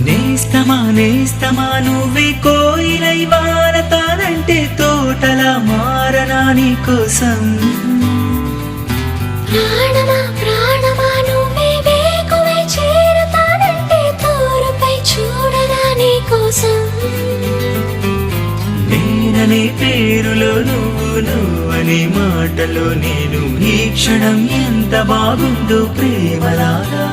నేస్తమా నేస్తమా నువ్వే కోయిలై వారతానంటే తోటలా మారనా నీ కోసం. ప్రాణమా ప్రాణమా నువ్వే వేకువై చేరతానంటే తోరుపై చూడనా నీ కోసం. నేననే పేరులో నువ్వు నువ్వనే మాటలో నేను ఈ క్షణం ఎంత బాగుందో ప్రేమలాగా.